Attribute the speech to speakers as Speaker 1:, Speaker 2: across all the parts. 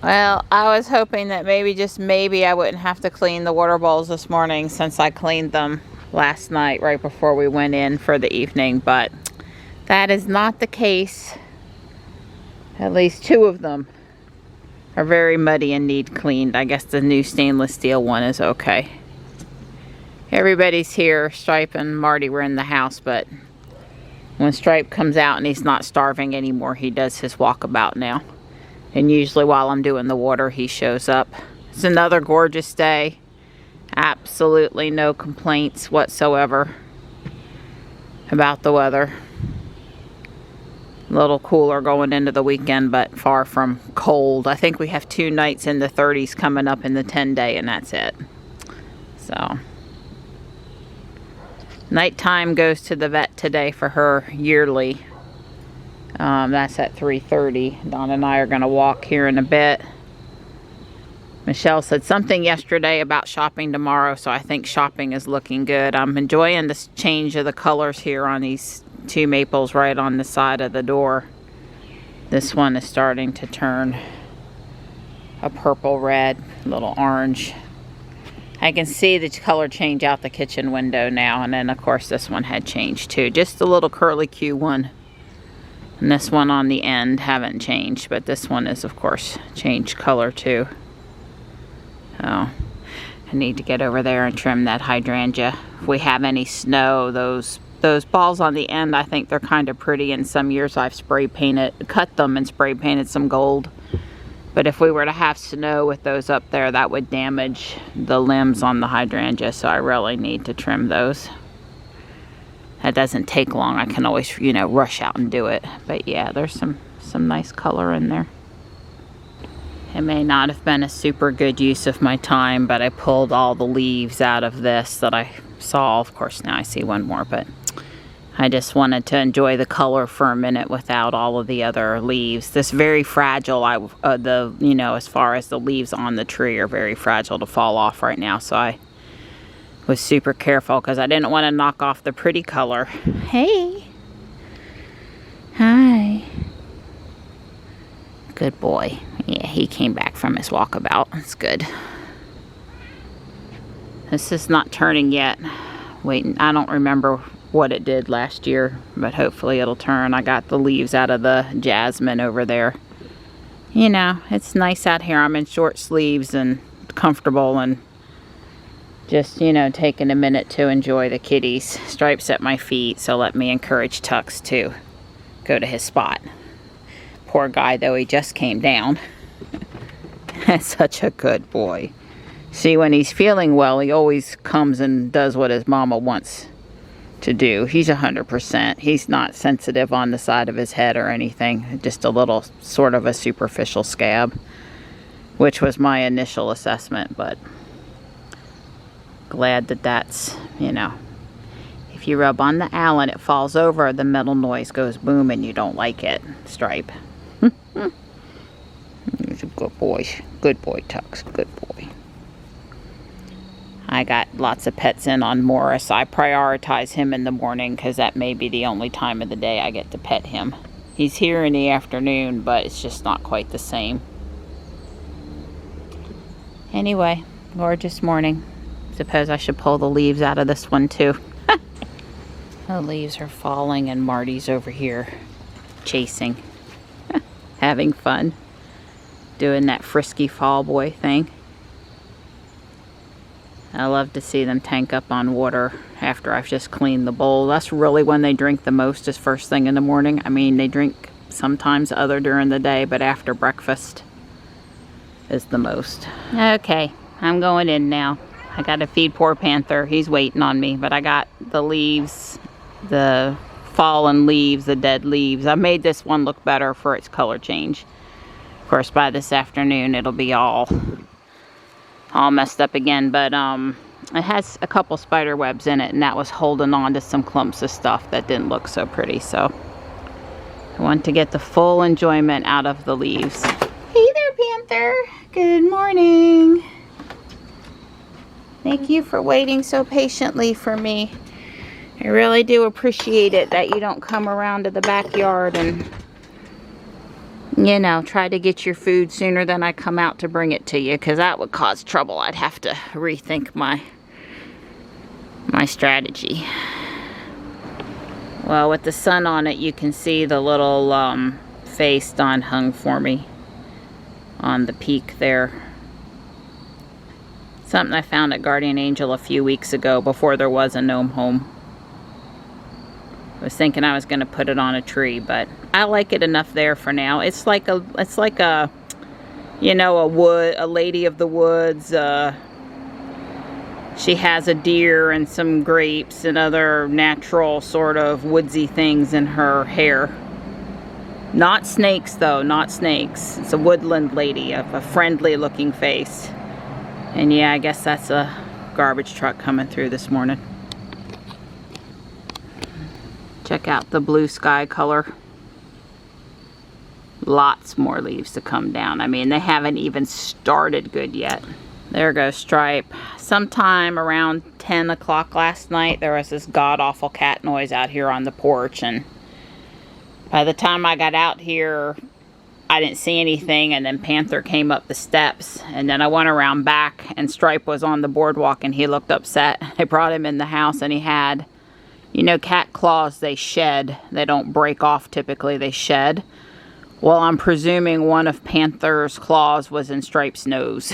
Speaker 1: Well, I was hoping that maybe, just maybe, I wouldn't have to clean the water bowls this morning since I cleaned them last night right before we went in for the evening, but that is not the case. At least 2 of them are very muddy and need cleaned. I guess the new stainless steel one is okay. Everybody's here. Stripe and Marty were in the house, but when Stripe comes out and he's not starving anymore, he does his walkabout now. And usually while I'm doing the water, he shows up. It's another gorgeous day. Absolutely no complaints whatsoever about the weather. A little cooler going into the weekend, but far from cold. I think we have 2 nights in the 30s coming up in the 10-day, and that's it. So, nighttime goes to the vet today for her yearly. That's at 3:30. Dawn and I are going to walk here in a bit. Michelle said something yesterday about shopping tomorrow, so I think shopping is looking good. I'm enjoying this change of the colors here on these 2 maples right on the side of the door. This one is starting to turn a purple red, a little orange. I can see the color change out the kitchen window now, and then of course this one had changed too. Just a little curly Q one. And this one on the end haven't changed, but this one is of course changed color too. Oh, I need to get over there and trim that hydrangea. If we have any snow, those balls on the end, I think they're kind of pretty. In some years I've cut them and spray painted some gold. But if we were to have snow with those up there, that would damage the limbs on the hydrangea, so I really need to trim those. That doesn't take long. I can always, you know, rush out and do it. But yeah, there's some nice color in there. It may not have been a super good use of my time, but I pulled all the leaves out of this that I saw. Of course, now I see one more, but I just wanted to enjoy the color for a minute without all of the other leaves. This very fragile, you know, as far as the leaves on the tree are very fragile to fall off right now, so I was super careful because I didn't want to knock off the pretty color. Hey. Hi. Good boy. Yeah, he came back from his walkabout. That's good. This is not turning yet. Waiting. I don't remember what it did last year, but hopefully it'll turn. I got the leaves out of the jasmine over there. You know, it's nice out here. I'm in short sleeves and comfortable and just, you know, taking a minute to enjoy the kitties. Stripe's at my feet, so let me encourage Tux to go to his spot. Poor guy, though, he just came down. That's such a good boy. See, when he's feeling well, he always comes and does what his mama wants to do. He's 100%. He's not sensitive on the side of his head or anything. Just a little sort of a superficial scab, which was my initial assessment, but glad that that's, you know, if you rub on the Allen, it falls over, the metal noise goes boom and you don't like it. Stripe. He's a good boy. Good boy, Tux. Good boy. I got lots of pets in on Morris. I prioritize him in the morning because that may be the only time of the day I get to pet him. He's here in the afternoon, but it's just not quite the same. Anyway, gorgeous morning. Suppose I should pull the leaves out of this one too. The leaves are falling and Marty's over here chasing. Having fun. Doing that frisky fall boy thing. I love to see them tank up on water after I've just cleaned the bowl. That's really when they drink the most, is first thing in the morning. I mean, they drink sometimes other during the day, but after breakfast is the most. Okay, I'm going in now. I got to feed poor Panther. He's waiting on me, but I got the leaves, the fallen leaves, the dead leaves. I made this one look better for its color change. Of course, by this afternoon, it'll be all messed up again, but it has a couple spider webs in it, and that was holding on to some clumps of stuff that didn't look so pretty, so I want to get the full enjoyment out of the leaves. Hey there, Panther. Good morning. Thank you for waiting so patiently for me. I really do appreciate it that you don't come around to the backyard and you know, try to get your food sooner than I come out to bring it to you, because that would cause trouble. I'd have to rethink my strategy. Well, with the sun on it, you can see the little face Don hung for me on the peak there. Something I found at Guardian Angel a few weeks ago before there was a gnome home. I was thinking I was going to put it on a tree, but I like it enough there for now. It's like a, you know, a lady of the woods. She has a deer and some grapes and other natural sort of woodsy things in her hair. Not snakes though, not snakes. It's a woodland lady of a friendly looking face. And yeah, I guess that's a garbage truck coming through this morning. Check out the blue sky color. Lots more leaves to come down. I mean, they haven't even started good yet. There goes Stripe. Sometime around 10 o'clock last night, there was this god-awful cat noise out here on the porch, and by the time I got out here, I didn't see anything, and then Panther came up the steps, and then I went around back, and Stripe was on the boardwalk, and he looked upset. I brought him in the house, and he had, you know, cat claws, they shed. They don't break off typically, they shed. Well, I'm presuming one of Panther's claws was in Stripe's nose.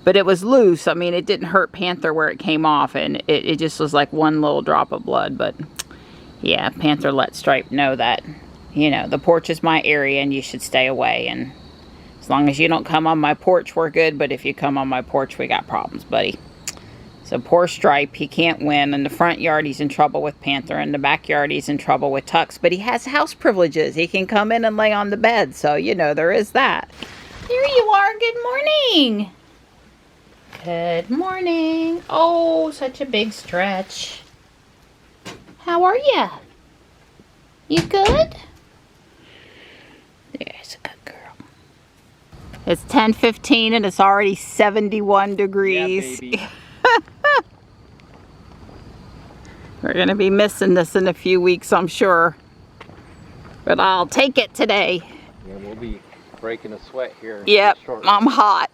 Speaker 1: But it was loose. I mean, it didn't hurt Panther where it came off, and it just was like one little drop of blood. But yeah, Panther let Stripe know that, you know, the porch is my area and you should stay away. And as long as you don't come on my porch, we're good. But if you come on my porch, we got problems, buddy. So poor Stripe, he can't win. In the front yard, he's in trouble with Panther. In the backyard, he's in trouble with Tux. But he has house privileges. He can come in and lay on the bed. So, you know, there is that. Here you are. Good morning. Good morning. Oh, such a big stretch. How are you? You good? There's a good girl. It's 10:15 and it's already 71 degrees. Yeah, baby. We're going to be missing this in a few weeks, I'm sure. But I'll take it today.
Speaker 2: Yeah, we'll be breaking a sweat here.
Speaker 1: Yep, I'm hot.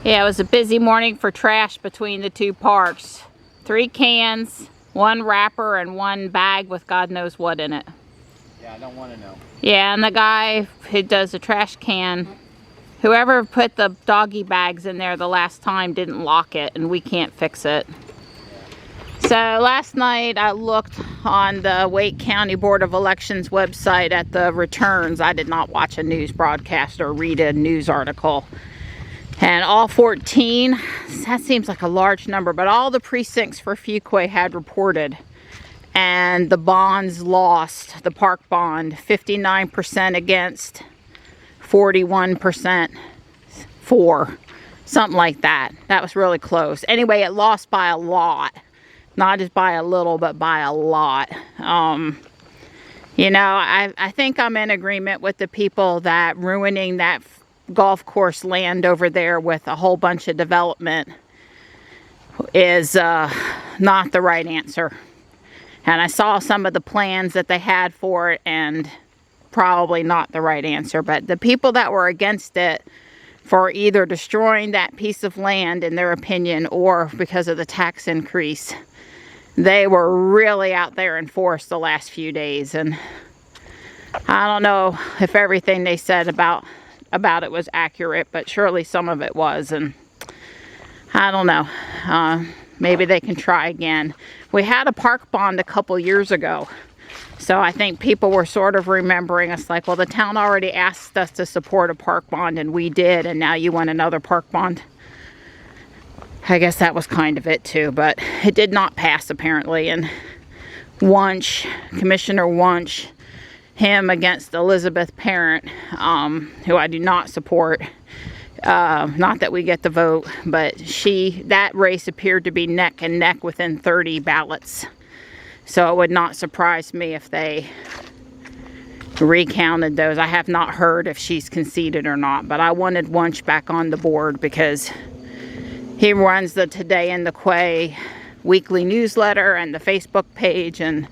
Speaker 1: Yeah, it was a busy morning for trash between the two parks. 3 cans, 1 wrapper, and 1 bag with God knows what in it.
Speaker 2: Yeah, I don't want to know.
Speaker 1: Yeah, and the guy who does the trash can, whoever put the doggy bags in there the last time didn't lock it, and we can't fix it. So last night I looked on the Wake County Board of Elections website at the returns. I did not watch a news broadcast or read a news article. And all 14, that seems like a large number, but all the precincts for Fuquay had reported. And the bonds lost, the park bond, 59% against, 41% for, something like that. That was really close. Anyway, it lost by a lot. Not just by a little, but by a lot. You know, I think I'm in agreement with the people that ruining that golf course land over there with a whole bunch of development is not the right answer. And I saw some of the plans that they had for it, and probably not the right answer. But the people that were against it for either destroying that piece of land, in their opinion, or because of the tax increase, they were really out there in force the last few days. And I don't know if everything they said about it was accurate, but surely some of it was. And I don't know, maybe they can try again. We had a park bond a couple years ago, so I think people were sort of remembering us like, well, the town already asked us to support a park bond and we did, and now you want another park bond. I guess that was kind of it too, but it did not pass apparently. And Wunsch, Commissioner Wunsch, him against Elizabeth Parent, who I do not support. Not that we get the vote, but that race appeared to be neck and neck within 30 ballots. So it would not surprise me if they recounted those. I have not heard if she's conceded or not, but I wanted Wunsch back on the board because he runs the Today in the Quay weekly newsletter and the Facebook page, and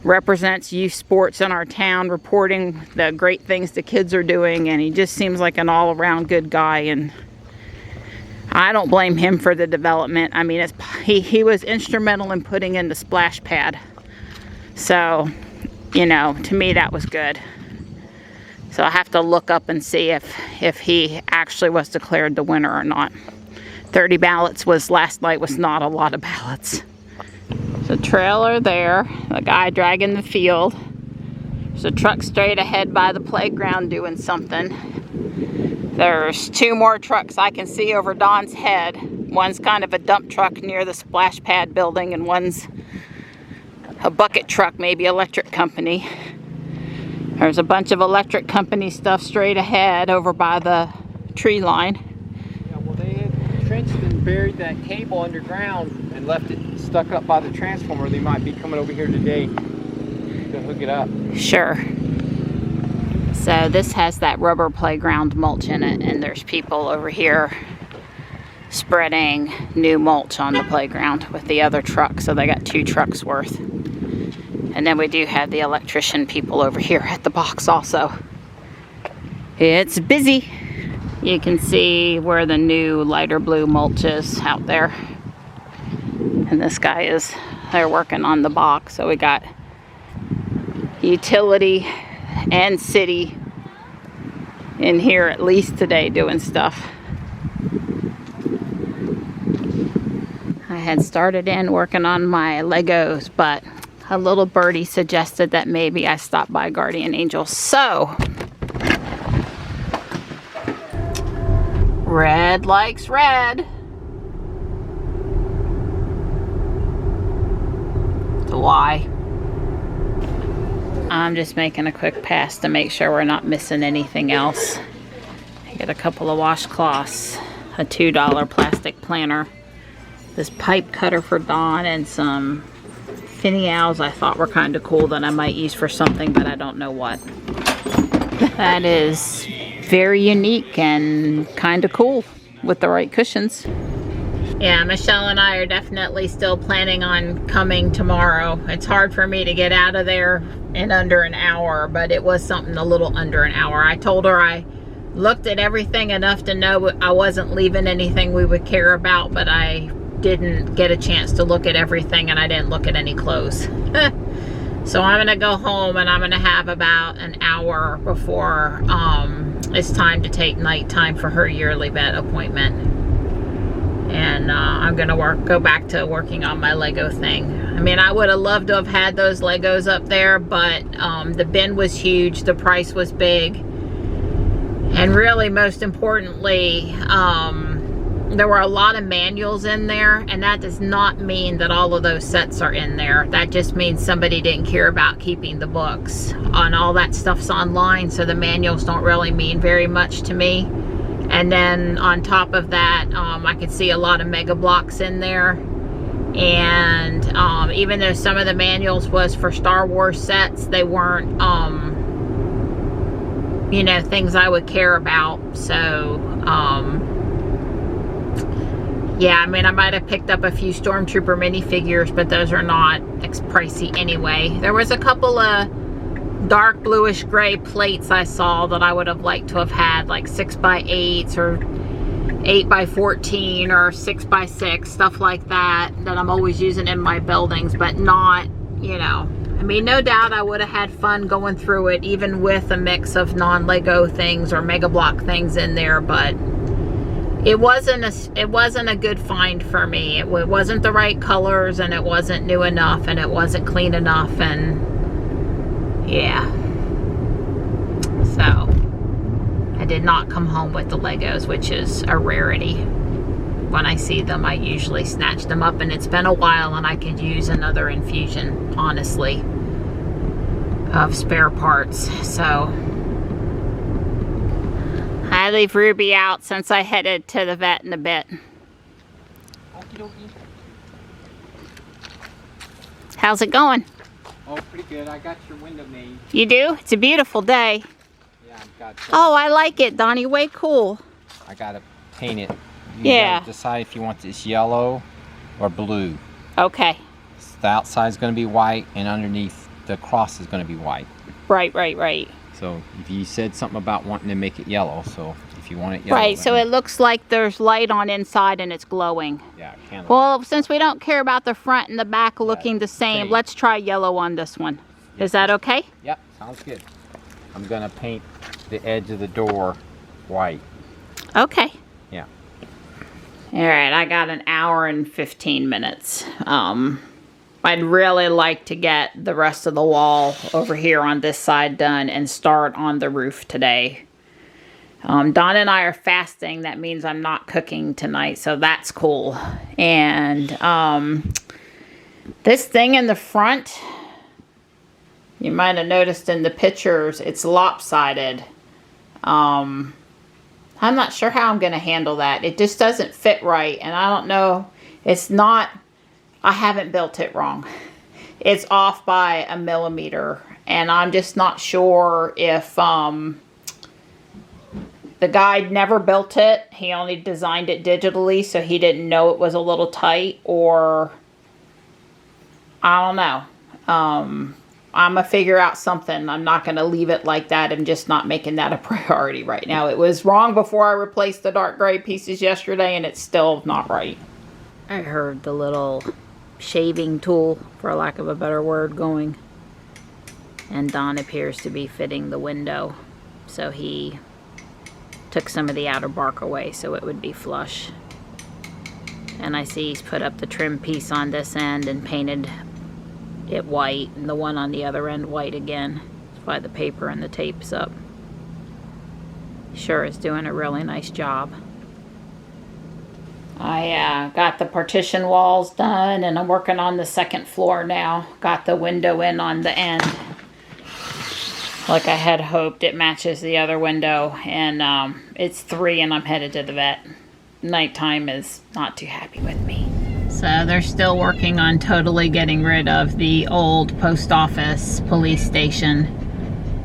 Speaker 1: represents youth sports in our town, reporting the great things the kids are doing, and he just seems like an all-around good guy, and I don't blame him for the development. I mean, he was instrumental in putting in the splash pad. So, you know, to me that was good. So I have to look up and see if he actually was declared the winner or not. 30 ballots last night was not a lot of ballots. There's a trailer there, a guy dragging the field. There's a truck straight ahead by the playground doing something. There's 2 more trucks I can see over Don's head. One's kind of a dump truck near the splash pad building, and one's a bucket truck, maybe electric company. There's a bunch of electric company stuff straight ahead over by the tree line.
Speaker 2: Yeah, well, they had trenched and buried that cable underground and left it stuck up by the transformer. They might be coming over here today to hook it up.
Speaker 1: Sure. So this has that rubber playground mulch in it, and there's people over here spreading new mulch on the playground with the other truck. So they got 2 trucks worth. And then we do have the electrician people over here at the box also. It's busy. You can see where the new lighter blue mulch is out there. And this guy they're working on the box. So we got utility and city in here at least today doing stuff. I had started in working on my Legos, but a little birdie suggested that maybe I stop by Guardian Angel. So, red likes red. So why? I'm just making a quick pass to make sure we're not missing anything else. I get a couple of washcloths, a $2 plastic planter, this pipe cutter for Dawn, and some finny owls I thought were kind of cool that I might use for something, but I don't know what. That is very unique and kind of cool with the right cushions. Yeah, Michelle and I are definitely still planning on coming tomorrow. It's hard for me to get out of there in under an hour, but it was something a little under an hour. I told her I looked at everything enough to know I wasn't leaving anything we would care about, but I didn't get a chance to look at everything, and I didn't look at any clothes. So I'm gonna go home, and I'm gonna have about an hour before it's time to take nighttime for her yearly vet appointment. And I'm gonna go back to working on my Lego thing. I mean, I would have loved to have had those Legos up there, but the bin was huge, the price was big, and really most importantly, there were a lot of manuals in there, and that does not mean that all of those sets are in there. That just means somebody didn't care about keeping the books. And all that stuff's online, so the manuals don't really mean very much to me. And then on top of that, I could see a lot of mega blocks in there. And even though some of the manuals was for Star Wars sets, they weren't, you know, things I would care about. So, yeah, I mean, I might have picked up a few Stormtrooper minifigures, but those are not pricey anyway. There was a couple of dark bluish gray plates I saw that I would have liked to have had, like 6x8s or 8x14 or 6x6, stuff like that I'm always using in my buildings, but not, you know. I mean, no doubt I would have had fun going through it, even with a mix of non-Lego things or Mega Block things in there, but it wasn't a good find for me. It wasn't the right colors, and it wasn't new enough, and it wasn't clean enough, and yeah. So I did not come home with the Legos, which is a rarity. When I see them, I usually snatch them up, and it's been a while, and I could use another infusion, honestly, of spare parts. So I leave Ruby out since I headed to the vet in a bit. How's it going?
Speaker 2: Oh, pretty good. I got your window made.
Speaker 1: You do? It's a beautiful day.
Speaker 2: Yeah, I've got
Speaker 1: Oh, I like it, Donnie. Way cool.
Speaker 2: I gotta paint it. You
Speaker 1: Yeah.
Speaker 2: gotta decide if you want this yellow or blue.
Speaker 1: Okay.
Speaker 2: The outside's gonna be white, and underneath the cross is going to be white.
Speaker 1: Right, right, right.
Speaker 2: So if you said something about wanting to make it yellow, so if you want it yellow.
Speaker 1: Right, so it looks like there's light on inside and it's glowing.
Speaker 2: Yeah, kind of.
Speaker 1: Well, since we don't care about the front and the back looking the same, let's try yellow on this one. Yep. Is that okay?
Speaker 2: Yep, sounds good. I'm going to paint the edge of the door white.
Speaker 1: Okay.
Speaker 2: Yeah.
Speaker 1: All right, I got an hour and 15 minutes. I'd really like to get the rest of the wall over here on this side done and start on the roof today. Don and I are fasting. That means I'm not cooking tonight, so that's cool. And this thing in the front, you might have noticed in the pictures, it's lopsided. I'm not sure how I'm going to handle that. It just doesn't fit right, and I don't know. It's not... I haven't built it wrong. It's off by 1 millimeter, and I'm just not sure if the guy never built it. He only designed it digitally, so he didn't know it was a little tight, or I don't know. I'm gonna figure out something. I'm not gonna leave it like that. I'm just not making that a priority right now. It was wrong before I replaced the dark gray pieces yesterday, and it's still not right. I heard the little shaving tool, for lack of a better word, going, and Don appears to be fitting the window, so he took some of the outer bark away so it would be flush. And I see he's put up the trim piece on this end and painted it white, and the one on the other end white again. That's why the paper and the tape's up. Sure is doing a really nice job. I got the partition walls done, and I'm working on the second floor now. Got the window in on the end. Like I had hoped, it matches the other window, and it's 3 and I'm headed to the vet. Nighttime is not too happy with me. So they're still working on totally getting rid of the old post office police station.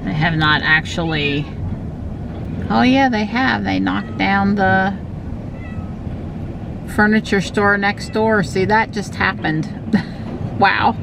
Speaker 1: They have not actually... Oh yeah, they have. They knocked down the furniture store next door. See, that just happened. Wow.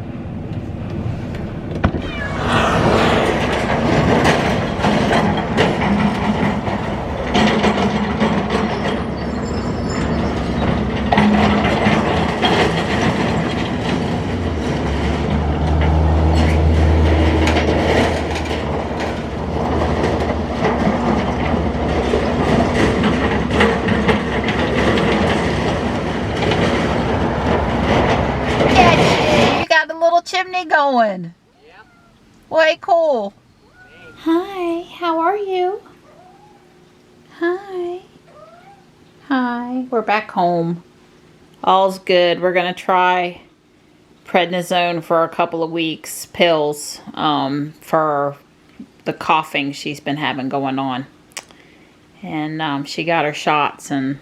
Speaker 1: Chimney going. Yep. Way cool. Thanks. Hi, how are you? Hi. Hi. We're back home. All's good. We're gonna try prednisone for a couple of weeks, pills, for the coughing she's been having going on. And she got her shots, and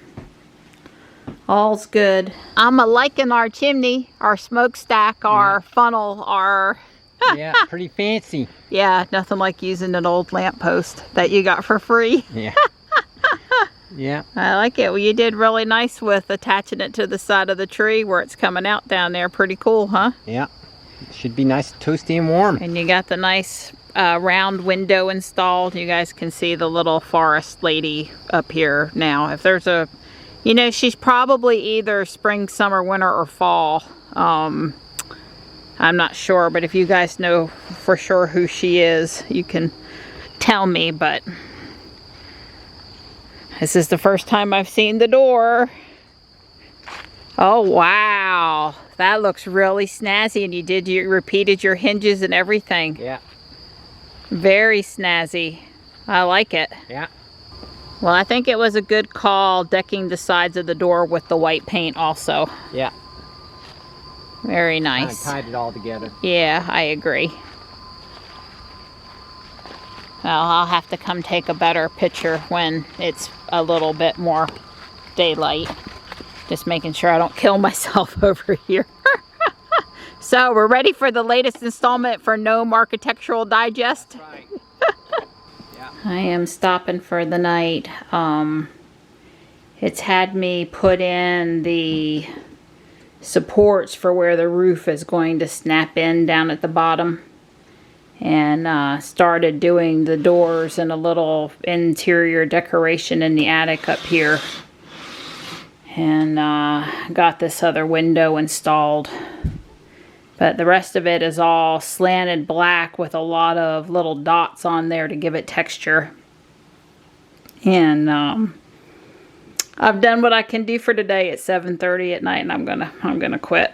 Speaker 1: all's good. I'm liking our chimney, our smokestack, our funnel, our...
Speaker 2: Yeah, pretty fancy.
Speaker 1: Yeah, nothing like using an old lamppost that you got for free.
Speaker 2: Yeah. Yeah.
Speaker 1: I like it. Well, you did really nice with attaching it to the side of the tree where it's coming out down there. Pretty cool, huh?
Speaker 2: Yeah. It should be nice, toasty, and warm. And
Speaker 1: you got the nice round window installed. You guys can see the little forest lady up here now. If there's a... You know, she's probably either spring, summer, winter, or fall. I'm not sure, but if you guys know for sure who she is, you can tell me, but this is the first time I've seen the door. Oh, wow. That looks really snazzy, and you repeated your hinges and everything.
Speaker 2: Yeah. Very
Speaker 1: snazzy. I like it.
Speaker 2: Yeah.
Speaker 1: Well, I think it was a good call decking the sides of the door with the white paint also.
Speaker 2: Yeah.
Speaker 1: Very nice.
Speaker 2: I tied it all together.
Speaker 1: Yeah, I agree. Well, I'll have to come take a better picture when it's a little bit more daylight. Just making sure I don't kill myself over here. So, we're ready for the latest installment for Gnome Architectural Digest.
Speaker 2: That's right.
Speaker 1: I am stopping for the night. It's had me put in the supports for where the roof is going to snap in down at the bottom. and started doing the doors and a little interior decoration in the attic up here, and got this other window installed. But the rest of it is all slanted black with a lot of little dots on there to give it texture. And I've done what I can do for today at 7:30 at night, and I'm gonna quit.